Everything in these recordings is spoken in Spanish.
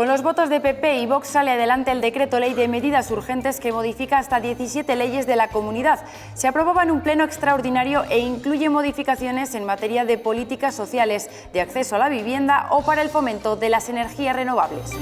Con los votos de PP y Vox sale adelante el decreto ley de medidas urgentes que modifica hasta 17 leyes de la comunidad. Se aprobaba en un pleno extraordinario e incluye modificaciones en materia de políticas sociales, de acceso a la vivienda o para el fomento de las energías renovables.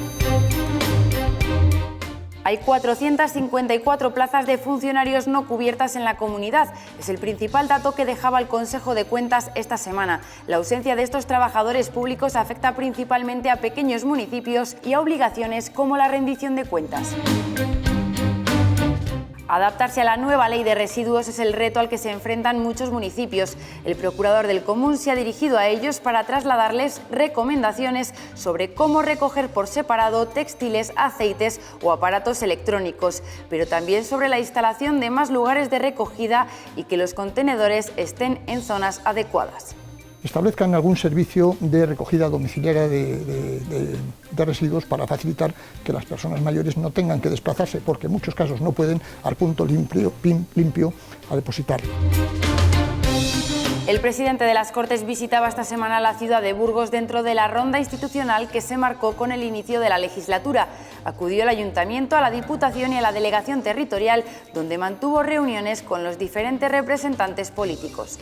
Hay 454 plazas de funcionarios no cubiertas en la comunidad. Es el principal dato que dejaba el Consejo de Cuentas esta semana. La ausencia de estos trabajadores públicos afecta principalmente a pequeños municipios y a obligaciones como la rendición de cuentas. Adaptarse a la nueva ley de residuos es el reto al que se enfrentan muchos municipios. El procurador del Común se ha dirigido a ellos para trasladarles recomendaciones sobre cómo recoger por separado textiles, aceites o aparatos electrónicos, pero también sobre la instalación de más lugares de recogida y que los contenedores estén en zonas adecuadas. Establezcan algún servicio de recogida domiciliaria de residuos para facilitar que las personas mayores no tengan que desplazarse, porque en muchos casos no pueden, al punto limpio a depositarlo. El presidente de las Cortes visitaba esta semana la ciudad de Burgos dentro de la ronda institucional que se marcó con el inicio de la legislatura. Acudió al Ayuntamiento, a la Diputación y a la Delegación Territorial, donde mantuvo reuniones con los diferentes representantes políticos.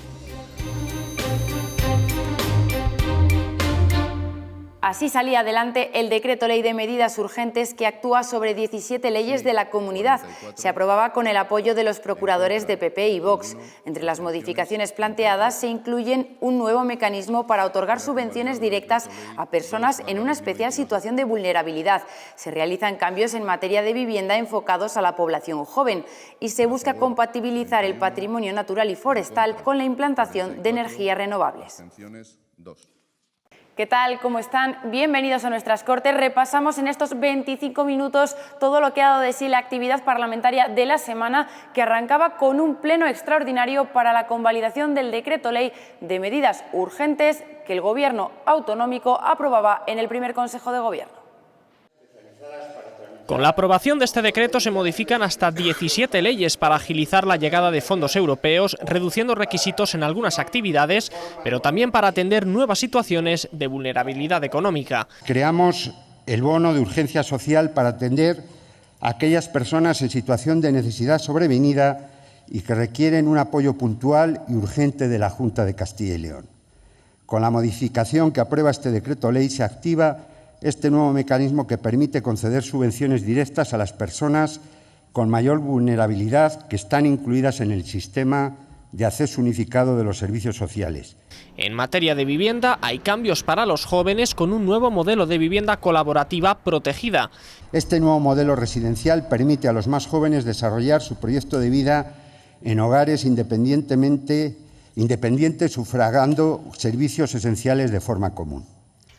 Así salía adelante el decreto ley de medidas urgentes que actúa sobre 17 leyes de la comunidad. Se aprobaba con el apoyo de los procuradores de PP y Vox. Entre las modificaciones planteadas se incluyen un nuevo mecanismo para otorgar subvenciones directas a personas en una especial situación de vulnerabilidad. Se realizan cambios en materia de vivienda enfocados a la población joven y se busca compatibilizar el patrimonio natural y forestal con la implantación de energías renovables. ¿Qué tal? ¿Cómo están? Bienvenidos a nuestras Cortes. Repasamos en estos 25 minutos todo lo que ha dado de sí la actividad parlamentaria de la semana, que arrancaba con un pleno extraordinario para la convalidación del decreto ley de medidas urgentes que el Gobierno autonómico aprobaba en el primer Consejo de Gobierno. Con la aprobación de este decreto se modifican hasta 17 leyes para agilizar la llegada de fondos europeos, reduciendo requisitos en algunas actividades, pero también para atender nuevas situaciones de vulnerabilidad económica. Creamos el bono de urgencia social para atender a aquellas personas en situación de necesidad sobrevenida y que requieren un apoyo puntual y urgente de la Junta de Castilla y León. Con la modificación que aprueba este decreto ley se activa este nuevo mecanismo que permite conceder subvenciones directas a las personas con mayor vulnerabilidad que están incluidas en el sistema de acceso unificado de los servicios sociales. En materia de vivienda hay cambios para los jóvenes con un nuevo modelo de vivienda colaborativa protegida. Este nuevo modelo residencial permite a los más jóvenes desarrollar su proyecto de vida en hogares independientes, sufragando servicios esenciales de forma común.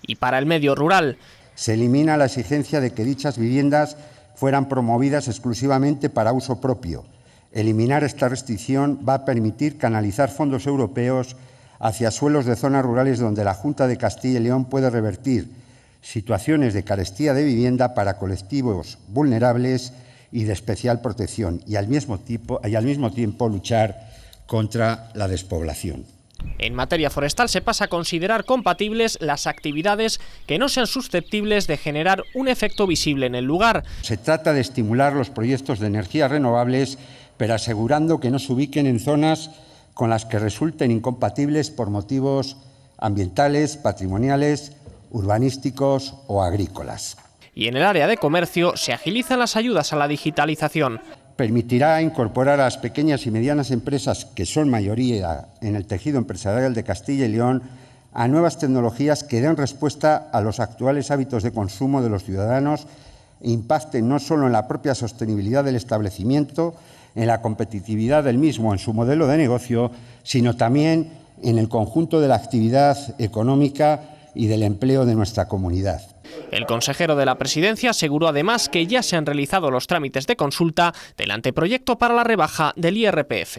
Y para el medio rural, se elimina la exigencia de que dichas viviendas fueran promovidas exclusivamente para uso propio. Eliminar esta restricción va a permitir canalizar fondos europeos hacia suelos de zonas rurales donde la Junta de Castilla y León puede revertir situaciones de carestía de vivienda para colectivos vulnerables y de especial protección y al mismo tiempo luchar contra la despoblación. En materia forestal se pasa a considerar compatibles las actividades que no sean susceptibles de generar un efecto visible en el lugar. Se trata de estimular los proyectos de energías renovables, pero asegurando que no se ubiquen en zonas con las que resulten incompatibles por motivos ambientales, patrimoniales, urbanísticos o agrícolas. Y en el área de comercio se agilizan las ayudas a la digitalización. Permitirá incorporar a las pequeñas y medianas empresas, que son mayoría en el tejido empresarial de Castilla y León, a nuevas tecnologías que den respuesta a los actuales hábitos de consumo de los ciudadanos e impacten no solo en la propia sostenibilidad del establecimiento, en la competitividad del mismo, en su modelo de negocio, sino también en el conjunto de la actividad económica y del empleo de nuestra comunidad. El consejero de la Presidencia aseguró además que ya se han realizado los trámites de consulta del anteproyecto para la rebaja del IRPF.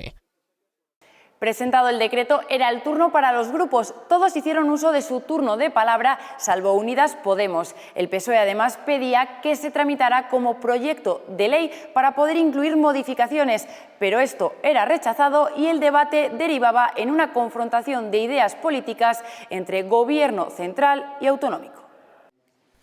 Presentado el decreto, era el turno para los grupos. Todos hicieron uso de su turno de palabra, salvo Unidas Podemos. El PSOE además pedía que se tramitara como proyecto de ley para poder incluir modificaciones, pero esto era rechazado y el debate derivaba en una confrontación de ideas políticas entre gobierno central y autonómico.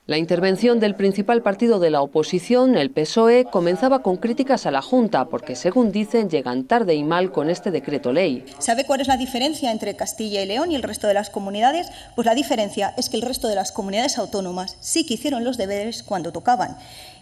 La intervención del principal partido de la oposición, el PSOE, comenzaba con críticas a la Junta, porque, según dicen, llegan tarde y mal con este decreto ley. ¿Sabe cuál es la diferencia entre Castilla y León y el resto de las comunidades? Pues la diferencia es que el resto de las comunidades autónomas sí que hicieron los deberes cuando tocaban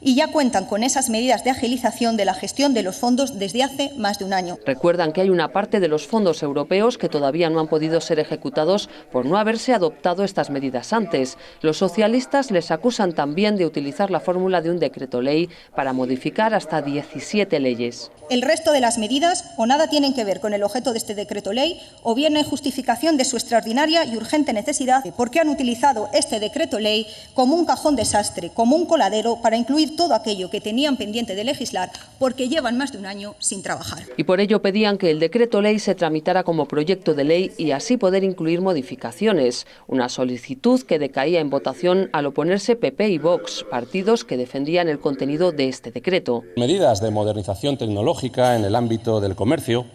y ya cuentan con esas medidas de agilización de la gestión de los fondos desde hace más de un año. Recuerdan que hay una parte de los fondos europeos que todavía no han podido ser ejecutados por no haberse adoptado estas medidas antes. Los socialistas les acusan también de utilizar la fórmula de un decreto ley para modificar hasta 17 leyes. El resto de las medidas o nada tienen que ver con el objeto de este decreto ley o bien en justificación de su extraordinaria y urgente necesidad, porque han utilizado este decreto ley como un cajón desastre, como un coladero para incluir todo aquello que tenían pendiente de legislar porque llevan más de un año sin trabajar. Y por ello pedían que el decreto ley se tramitara como proyecto de ley y así poder incluir modificaciones, una solicitud que decaía en votación al oponerse PP y Vox, partidos que defendían el contenido de este decreto. Medidas de modernización tecnológica en el ámbito del comercio,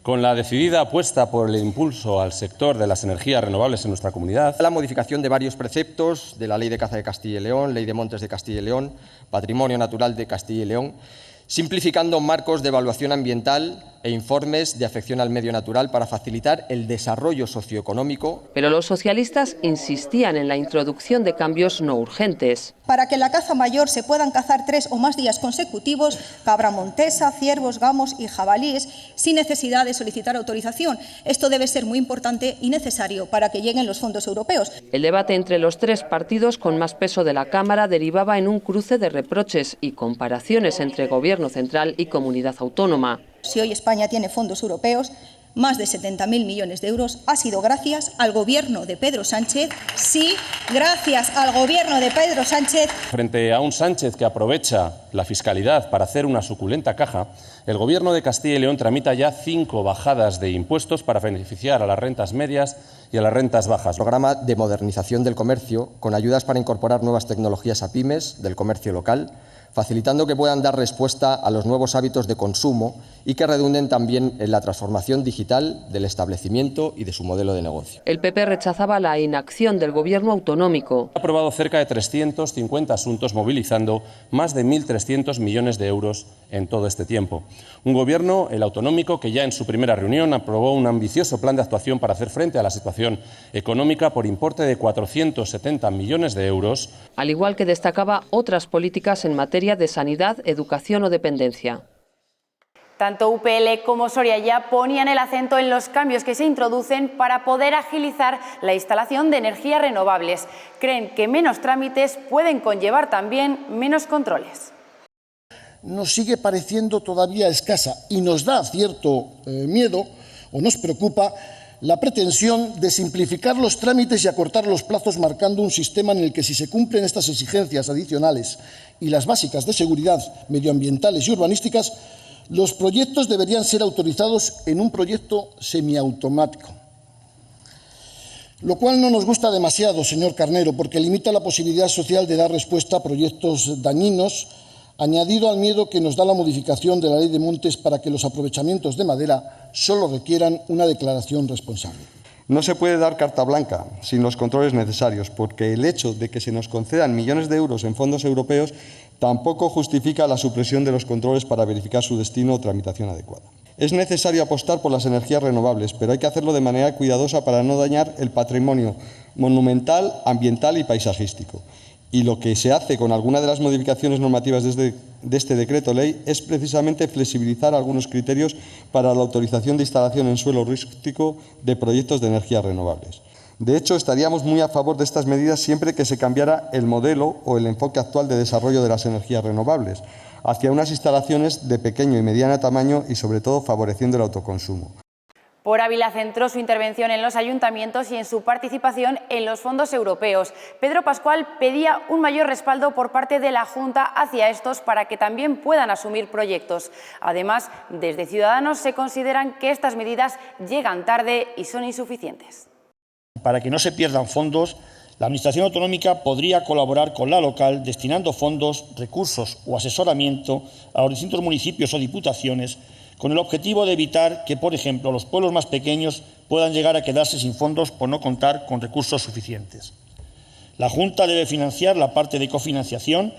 con la decidida apuesta por el impulso al sector de las energías renovables en nuestra comunidad. La modificación de varios preceptos de la Ley de Caza de Castilla y León, Ley de Montes de Castilla y León, Patrimonio Natural de Castilla y León, simplificando marcos de evaluación ambiental e informes de afección al medio natural para facilitar el desarrollo socioeconómico. Pero los socialistas insistían en la introducción de cambios no urgentes. Para que en la caza mayor se puedan cazar 3 o más días consecutivos, cabra montesa, ciervos, gamos y jabalíes, sin necesidad de solicitar autorización. Esto debe ser muy importante y necesario para que lleguen los fondos europeos. El debate entre los tres partidos con más peso de la Cámara derivaba en un cruce de reproches y comparaciones entre Gobierno central y comunidad autónoma. Si hoy España tiene fondos europeos, más de 70.000 millones de euros, ha sido gracias al Gobierno de Pedro Sánchez. Sí, gracias al Gobierno de Pedro Sánchez. Frente a un Sánchez que aprovecha la fiscalidad para hacer una suculenta caja, el Gobierno de Castilla y León tramita ya 5 bajadas de impuestos para beneficiar a las rentas medias y a las rentas bajas. Programa de modernización del comercio, con ayudas para incorporar nuevas tecnologías a pymes del comercio local, facilitando que puedan dar respuesta a los nuevos hábitos de consumo y que redunden también en la transformación digital del establecimiento y de su modelo de negocio. El PP rechazaba la inacción del Gobierno autonómico. Ha aprobado cerca de 350 asuntos, movilizando más de 1.300 millones de euros en todo este tiempo. Un Gobierno, el autonómico, que ya en su primera reunión aprobó un ambicioso plan de actuación para hacer frente a la situación económica por importe de 470 millones de euros. Al igual que destacaba otras políticas en materia de sanidad, educación o dependencia. Tanto UPL como Soria ya ponían el acento en los cambios que se introducen para poder agilizar la instalación de energías renovables. Creen que menos trámites pueden conllevar también menos controles. Nos sigue pareciendo todavía escasa y nos da cierto miedo o nos preocupa la pretensión de simplificar los trámites y acortar los plazos, marcando un sistema en el que, si se cumplen estas exigencias adicionales y las básicas de seguridad medioambientales y urbanísticas, los proyectos deberían ser autorizados en un proyecto semiautomático. Lo cual no nos gusta demasiado, señor Carnero, porque limita la posibilidad social de dar respuesta a proyectos dañinos, añadido al miedo que nos da la modificación de la Ley de Montes para que los aprovechamientos de madera solo requieran una declaración responsable. No se puede dar carta blanca sin los controles necesarios, porque el hecho de que se nos concedan millones de euros en fondos europeos tampoco justifica la supresión de los controles para verificar su destino o tramitación adecuada. Es necesario apostar por las energías renovables, pero hay que hacerlo de manera cuidadosa para no dañar el patrimonio monumental, ambiental y paisajístico. Y lo que se hace con alguna de las modificaciones normativas de este decreto ley es precisamente flexibilizar algunos criterios para la autorización de instalación en suelo rústico de proyectos de energías renovables. De hecho, estaríamos muy a favor de estas medidas siempre que se cambiara el modelo o el enfoque actual de desarrollo de las energías renovables hacia unas instalaciones de pequeño y mediano tamaño y, sobre todo, favoreciendo el autoconsumo. Por Ávila centró su intervención en los ayuntamientos y en su participación en los fondos europeos. Pedro Pascual pedía un mayor respaldo por parte de la Junta hacia estos para que también puedan asumir proyectos. Además, desde Ciudadanos se consideran que estas medidas llegan tarde y son insuficientes. Para que no se pierdan fondos, la Administración autonómica podría colaborar con la local destinando fondos, recursos o asesoramiento a los distintos municipios o diputaciones, con el objetivo de evitar que, por ejemplo, los pueblos más pequeños puedan llegar a quedarse sin fondos por no contar con recursos suficientes. La Junta debe financiar la parte de cofinanciación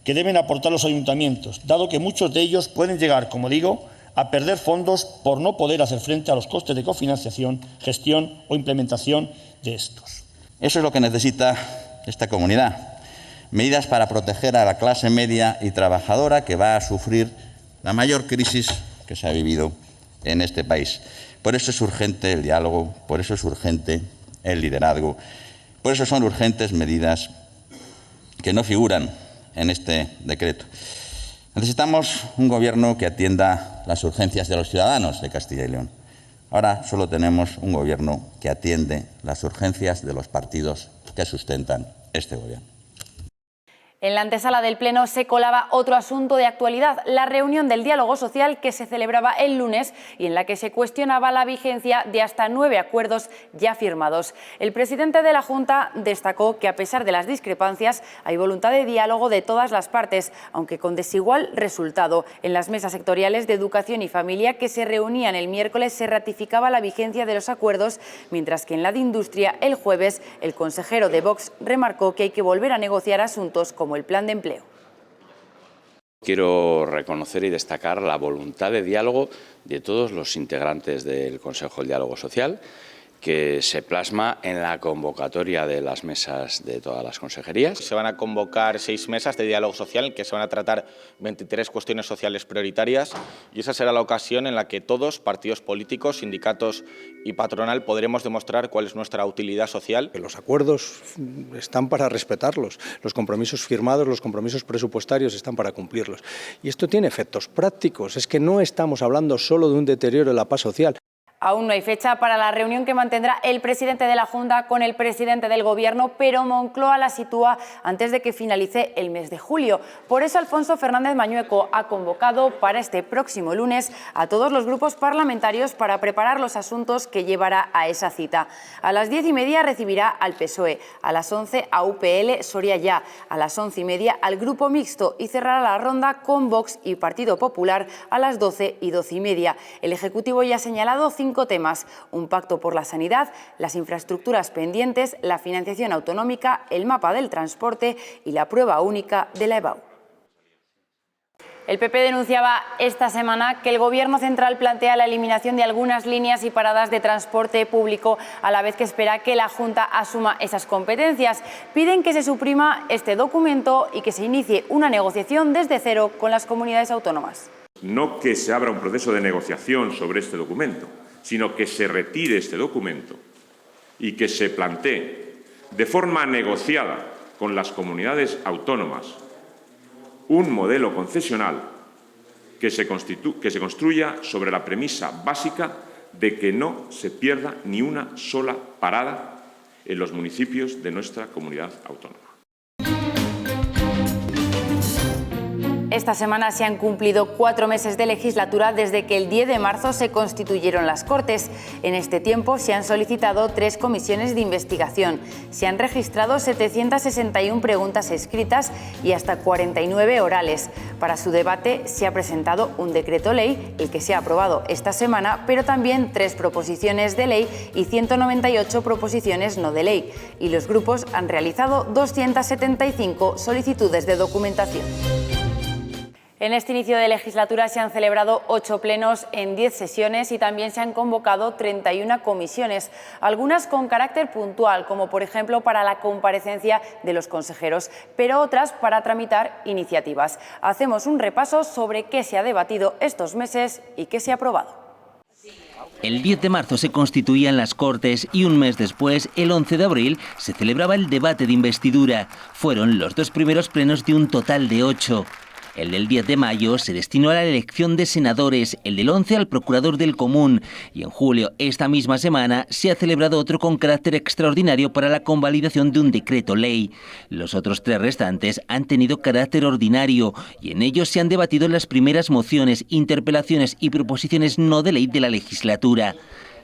que deben aportar los ayuntamientos, dado que muchos de ellos pueden llegar, como digo, a perder fondos por no poder hacer frente a los costes de cofinanciación, gestión o implementación de estos. Eso es lo que necesita esta comunidad. Medidas para proteger a la clase media y trabajadora que va a sufrir la mayor crisis que se ha vivido en este país. Por eso es urgente el diálogo, por eso es urgente el liderazgo, por eso son urgentes medidas que no figuran en este decreto. Necesitamos un gobierno que atienda las urgencias de los ciudadanos de Castilla y León. Ahora solo tenemos un gobierno que atiende las urgencias de los partidos que sustentan este gobierno. En la antesala del Pleno se colaba otro asunto de actualidad, la reunión del diálogo social que se celebraba el lunes y en la que se cuestionaba la vigencia de hasta 9 acuerdos ya firmados. El presidente de la Junta destacó que a pesar de las discrepancias hay voluntad de diálogo de todas las partes, aunque con desigual resultado. En las mesas sectoriales de Educación y Familia que se reunían el miércoles se ratificaba la vigencia de los acuerdos, mientras que en la de Industria el jueves el consejero de Vox remarcó que hay que volver a negociar asuntos como el plan de empleo. Quiero reconocer y destacar la voluntad de diálogo de todos los integrantes del Consejo del Diálogo Social, que se plasma en la convocatoria de las mesas de todas las consejerías. Se van a convocar 6 mesas de diálogo social en que se van a tratar 23 cuestiones sociales prioritarias y esa será la ocasión en la que todos, partidos políticos, sindicatos y patronal, podremos demostrar cuál es nuestra utilidad social. Los acuerdos están para respetarlos, los compromisos firmados, los compromisos presupuestarios están para cumplirlos. Y esto tiene efectos prácticos, es que no estamos hablando solo de un deterioro de la paz social. Aún no hay fecha para la reunión que mantendrá el presidente de la Junta con el presidente del Gobierno, pero Moncloa la sitúa antes de que finalice el mes de julio. Por eso Alfonso Fernández Mañueco ha convocado para este próximo lunes a todos los grupos parlamentarios para preparar los asuntos que llevará a esa cita. A las 10:30 recibirá al PSOE, a las 11 a UPL Soria Ya, a las 11:30 al Grupo Mixto y cerrará la ronda con Vox y Partido Popular a las 12 y 12:30. El Ejecutivo ya ha señalado 5 temas: un pacto por la sanidad, las infraestructuras pendientes, la financiación autonómica, el mapa del transporte y la prueba única de la EBAU. El PP denunciaba esta semana que el Gobierno central plantea la eliminación de algunas líneas y paradas de transporte público, a la vez que espera que la Junta asuma esas competencias. Piden que se suprima este documento y que se inicie una negociación desde cero con las comunidades autónomas. No que se abra un proceso de negociación sobre este documento, sino que se retire este documento y que se plantee de forma negociada con las comunidades autónomas un modelo concesional que se construya sobre la premisa básica de que no se pierda ni una sola parada en los municipios de nuestra comunidad autónoma. Esta semana se han cumplido 4 meses de legislatura desde que el 10 de marzo se constituyeron las Cortes. En este tiempo se han solicitado 3 comisiones de investigación, se han registrado 761 preguntas escritas y hasta 49 orales. Para su debate se ha presentado un decreto ley, el que se ha aprobado esta semana, pero también 3 proposiciones de ley y 198 proposiciones no de ley. Y los grupos han realizado 275 solicitudes de documentación. En este inicio de legislatura se han celebrado 8 plenos en 10 sesiones y también se han convocado 31 comisiones, algunas con carácter puntual, como por ejemplo para la comparecencia de los consejeros, pero otras para tramitar iniciativas. Hacemos un repaso sobre qué se ha debatido estos meses y qué se ha aprobado. El 10 de marzo se constituían las Cortes y un mes después, el 11 de abril, se celebraba el debate de investidura. Fueron los 2 primeros plenos de un total de 8. El del 10 de mayo se destinó a la elección de senadores, el del 11 al procurador del común y en julio, esta misma semana, se ha celebrado otro con carácter extraordinario para la convalidación de un decreto ley. Los otros 3 restantes han tenido carácter ordinario y en ellos se han debatido las primeras mociones, interpelaciones y proposiciones no de ley de la legislatura.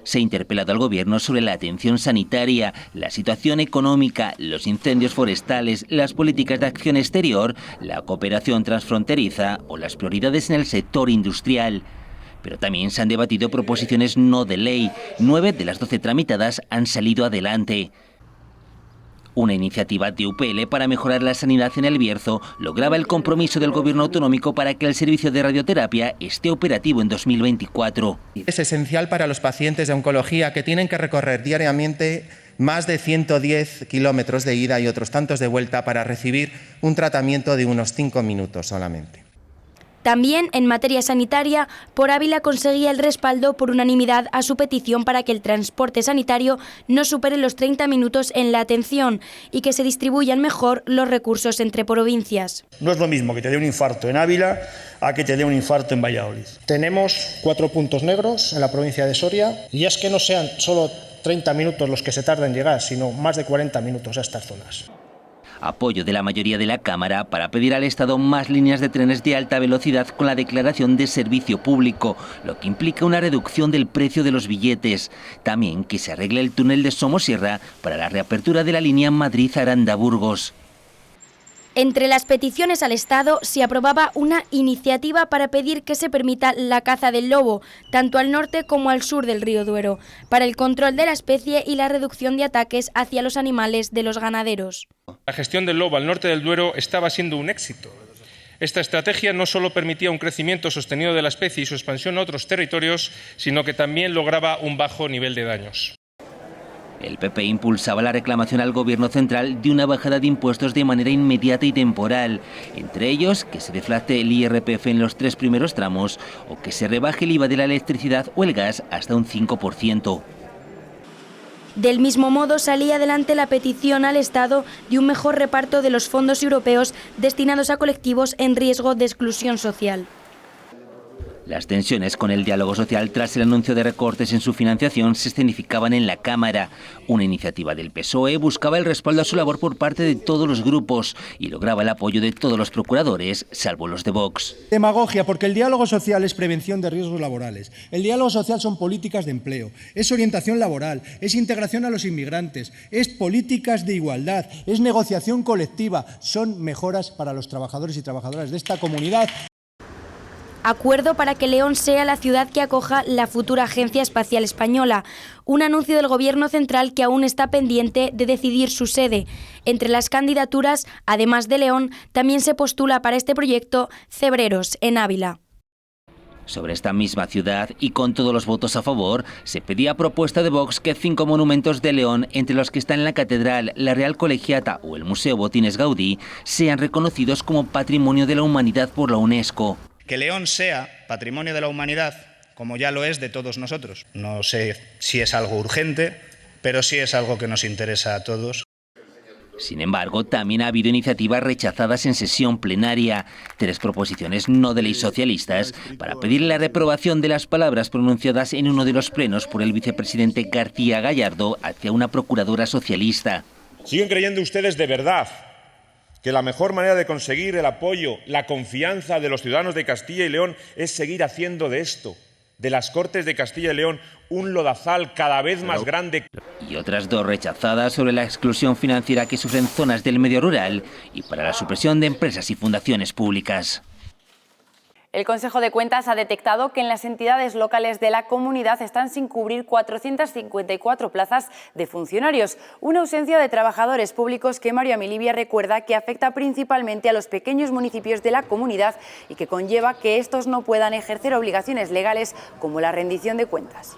Se ha interpelado al Gobierno sobre la atención sanitaria, la situación económica, los incendios forestales, las políticas de acción exterior, la cooperación transfronteriza o las prioridades en el sector industrial. Pero también se han debatido proposiciones no de ley. 9 de las 12 tramitadas han salido adelante. Una iniciativa de UPL para mejorar la sanidad en El Bierzo lograba el compromiso del Gobierno autonómico para que el servicio de radioterapia esté operativo en 2024. Es esencial para los pacientes de oncología que tienen que recorrer diariamente más de 110 kilómetros de ida y otros tantos de vuelta para recibir un tratamiento de unos 5 minutos solamente. También, en materia sanitaria, Por Ávila conseguía el respaldo por unanimidad a su petición para que el transporte sanitario no supere los 30 minutos en la atención y que se distribuyan mejor los recursos entre provincias. No es lo mismo que te dé un infarto en Ávila a que te dé un infarto en Valladolid. Tenemos 4 puntos negros en la provincia de Soria y es que no sean solo 30 minutos los que se tardan en llegar, sino más de 40 minutos a estas zonas. Apoyo de la mayoría de la Cámara para pedir al Estado más líneas de trenes de alta velocidad con la declaración de servicio público, lo que implica una reducción del precio de los billetes. También que se arregle el túnel de Somosierra para la reapertura de la línea Madrid-Aranda-Burgos. Entre las peticiones al Estado se aprobaba una iniciativa para pedir que se permita la caza del lobo, tanto al norte como al sur del río Duero, para el control de la especie y la reducción de ataques hacia los animales de los ganaderos. La gestión del lobo al norte del Duero estaba siendo un éxito. Esta estrategia no solo permitía un crecimiento sostenido de la especie y su expansión a otros territorios, sino que también lograba un bajo nivel de daños. El PP impulsaba la reclamación al Gobierno central de una bajada de impuestos de manera inmediata y temporal, entre ellos que se deflacte el IRPF en los 3 primeros tramos o que se rebaje el IVA de la electricidad o el gas hasta un 5%. Del mismo modo, salía adelante la petición al Estado de un mejor reparto de los fondos europeos destinados a colectivos en riesgo de exclusión social. Las tensiones con el diálogo social tras el anuncio de recortes en su financiación se escenificaban en la Cámara. Una iniciativa del PSOE buscaba el respaldo a su labor por parte de todos los grupos y lograba el apoyo de todos los procuradores, salvo los de Vox. Demagogia, porque el diálogo social es prevención de riesgos laborales. El diálogo social son políticas de empleo, es orientación laboral, es integración a los inmigrantes, es políticas de igualdad, es negociación colectiva, son mejoras para los trabajadores y trabajadoras de esta comunidad. Acuerdo para que León sea la ciudad que acoja la futura Agencia Espacial Española. Un anuncio del Gobierno central que aún está pendiente de decidir su sede. Entre las candidaturas, además de León, también se postula para este proyecto Cebreros, en Ávila. Sobre esta misma ciudad y con todos los votos a favor, se pedía a propuesta de Vox que 5 monumentos de León, entre los que están la Catedral, la Real Colegiata o el Museo Botines Gaudí, sean reconocidos como Patrimonio de la Humanidad por la UNESCO. Que León sea patrimonio de la humanidad, como ya lo es de todos nosotros. No sé si es algo urgente, pero sí es algo que nos interesa a todos. Sin embargo, también ha habido iniciativas rechazadas en sesión plenaria, 3 proposiciones no de ley socialistas para pedir la reprobación de las palabras pronunciadas en uno de los plenos por el vicepresidente García Gallardo hacia una procuradora socialista. ¿Siguen creyendo ustedes de verdad que la mejor manera de conseguir el apoyo, la confianza de los ciudadanos de Castilla y León es seguir haciendo de esto, de las Cortes de Castilla y León, un lodazal cada vez más grande? Y otras 2 rechazadas sobre la exclusión financiera que sufren zonas del medio rural y para la supresión de empresas y fundaciones públicas. El Consejo de Cuentas ha detectado que en las entidades locales de la comunidad están sin cubrir 454 plazas de funcionarios, una ausencia de trabajadores públicos que Mario Amilibia recuerda que afecta principalmente a los pequeños municipios de la comunidad y que conlleva que estos no puedan ejercer obligaciones legales como la rendición de cuentas.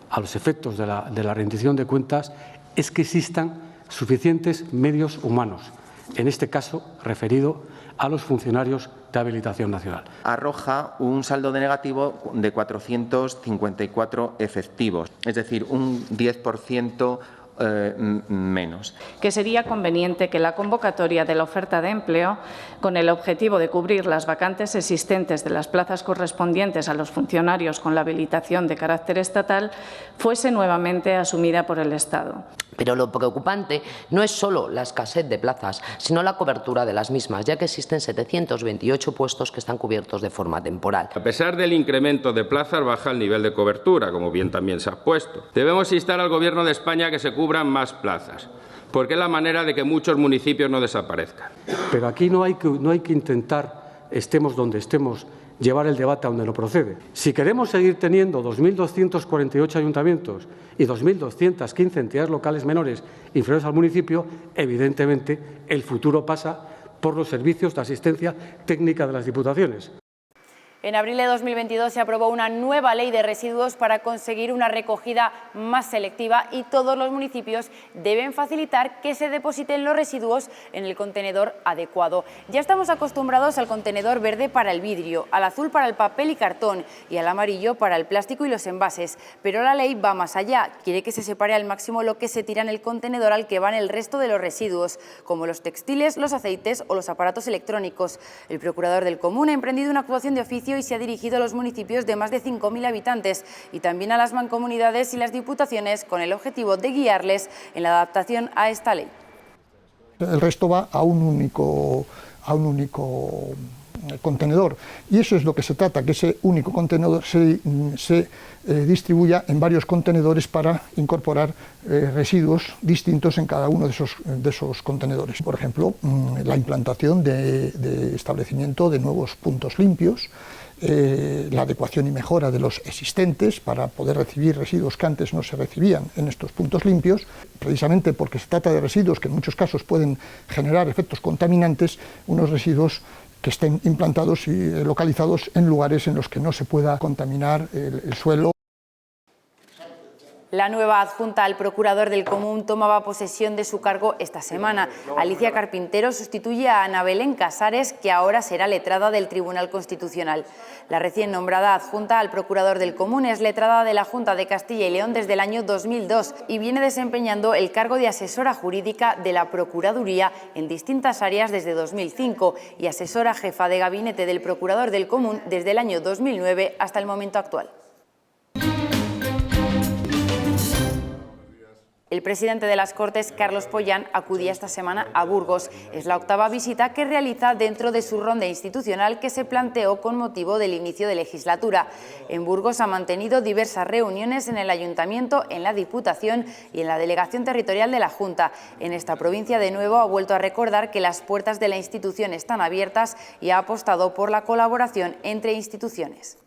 A los efectos de la rendición de cuentas es que existan suficientes medios humanos, en este caso referido a los funcionarios de habilitación nacional. Arroja un saldo de negativo de 454 efectivos, es decir, un 10% menos. Que sería conveniente que la convocatoria de la oferta de empleo, con el objetivo de cubrir las vacantes existentes de las plazas correspondientes a los funcionarios con la habilitación de carácter estatal, fuese nuevamente asumida por el Estado. Pero lo preocupante no es solo la escasez de plazas, sino la cobertura de las mismas, ya que existen 728 puestos que están cubiertos de forma temporal. A pesar del incremento de plazas, baja el nivel de cobertura, como bien también se ha puesto. Debemos instar al Gobierno de España a que se cubran más plazas, porque es la manera de que muchos municipios no desaparezcan. Pero aquí no hay que intentar, estemos donde estemos, llevar el debate a donde no procede. Si queremos seguir teniendo 2.248 ayuntamientos y 2.215 entidades locales menores inferiores al municipio, evidentemente el futuro pasa por los servicios de asistencia técnica de las diputaciones. En abril de 2022 se aprobó una nueva ley de residuos para conseguir una recogida más selectiva y todos los municipios deben facilitar que se depositen los residuos en el contenedor adecuado. Ya estamos acostumbrados al contenedor verde para el vidrio, al azul para el papel y cartón y al amarillo para el plástico y los envases, pero la ley va más allá. Quiere que se separe al máximo lo que se tira en el contenedor al que van el resto de los residuos, como los textiles, los aceites o los aparatos electrónicos. El procurador del Común ha emprendido una actuación de oficio y se ha dirigido a los municipios de más de 5.000 habitantes y también a las mancomunidades y las diputaciones con el objetivo de guiarles en la adaptación a esta ley. El resto va a un único contenedor y eso es lo que se trata, que ese único contenedor se distribuya en varios contenedores para incorporar residuos distintos en cada uno de esos contenedores. Por ejemplo, la implantación de establecimiento de nuevos puntos limpios, la adecuación y mejora de los existentes para poder recibir residuos que antes no se recibían en estos puntos limpios, precisamente porque se trata de residuos que en muchos casos pueden generar efectos contaminantes, unos residuos que estén implantados y localizados en lugares en los que no se pueda contaminar el suelo. La nueva adjunta al procurador del Común tomaba posesión de su cargo esta semana. Alicia Carpintero sustituye a Ana Belén Casares, que ahora será letrada del Tribunal Constitucional. La recién nombrada adjunta al procurador del Común es letrada de la Junta de Castilla y León desde el año 2002 y viene desempeñando el cargo de asesora jurídica de la Procuraduría en distintas áreas desde 2005 y asesora jefa de gabinete del procurador del Común desde el año 2009 hasta el momento actual. El presidente de las Cortes, Carlos Pollán, acudía esta semana a Burgos. Es la octava visita que realiza dentro de su ronda institucional que se planteó con motivo del inicio de legislatura. En Burgos ha mantenido diversas reuniones en el Ayuntamiento, en la Diputación y en la Delegación Territorial de la Junta. En esta provincia, de nuevo, ha vuelto a recordar que las puertas de la institución están abiertas y ha apostado por la colaboración entre instituciones.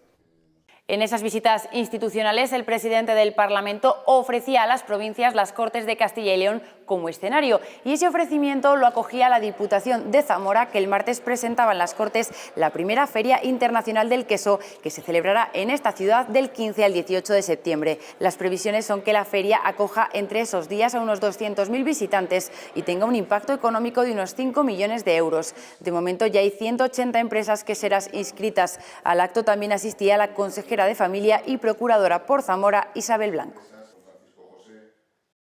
En esas visitas institucionales, el presidente del Parlamento ofrecía a las provincias las Cortes de Castilla y León como escenario y ese ofrecimiento lo acogía la Diputación de Zamora, que el martes presentaba en las Cortes la primera Feria Internacional del Queso, que se celebrará en esta ciudad del 15 al 18 de septiembre. Las previsiones son que la feria acoja entre esos días a unos 200.000 visitantes y tenga un impacto económico de unos 5 millones de euros. De momento ya hay 180 empresas queseras inscritas. Al acto también asistía la consejera de Familia y procuradora por Zamora, Isabel Blanco.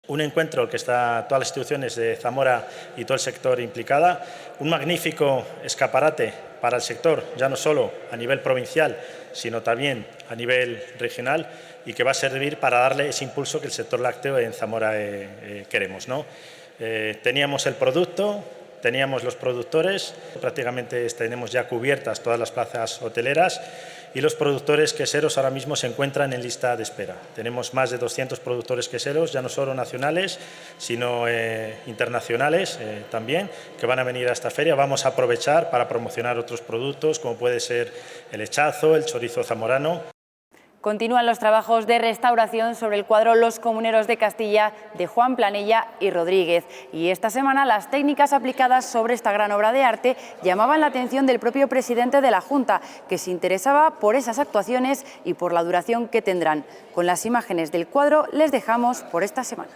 Un encuentro que está todas las instituciones de Zamora y todo el sector implicada, un magnífico escaparate para el sector, ya no solo a nivel provincial, sino también a nivel regional y que va a servir para darle ese impulso que el sector lácteo en Zamora queremos, ¿no? Teníamos el producto, teníamos los productores, prácticamente tenemos ya cubiertas todas las plazas hoteleras y los productores queseros ahora mismo se encuentran en lista de espera. Tenemos más de 200 productores queseros, ya no solo nacionales, sino internacionales también, que van a venir a esta feria. Vamos a aprovechar para promocionar otros productos, como puede ser el lechazo, el chorizo zamorano. Continúan los trabajos de restauración sobre el cuadro Los Comuneros de Castilla de Juan Planella y Rodríguez. Y esta semana las técnicas aplicadas sobre esta gran obra de arte llamaban la atención del propio presidente de la Junta, que se interesaba por esas actuaciones y por la duración que tendrán. Con las imágenes del cuadro les dejamos por esta semana.